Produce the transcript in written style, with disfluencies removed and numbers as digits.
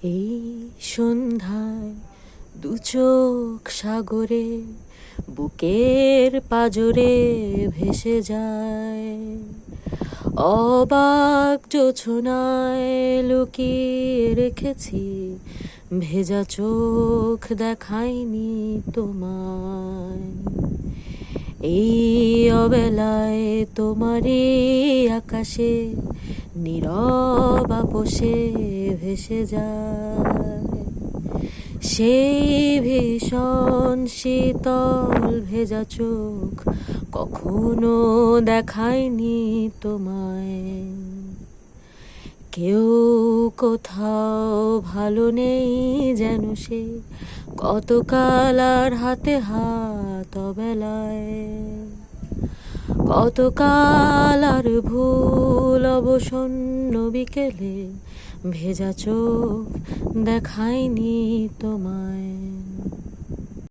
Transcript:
এই সন্ধ্যায় দু চোখ সাগরে বুকের পাজরে ভেসে যায়। অবাক জোছনায় লুকিয়ে রেখেছি ভেজা চোখ দেখায়নি তোমায়। এই অবেলায় তোমারই আকাশে নীরব আপোষে ভেসে যায়। সেই ভীষণ শীতল ভেজা চোখ কখনো দেখায়নি তোমায়। কেউ কোথাও ভালো নেই যেন সে কতকাল আর হাতে হাত অবেলায়। কতকাল আর ভুল অবসন্ন বিকেলে ভেজা চোখ দেখায়নি তোমায়।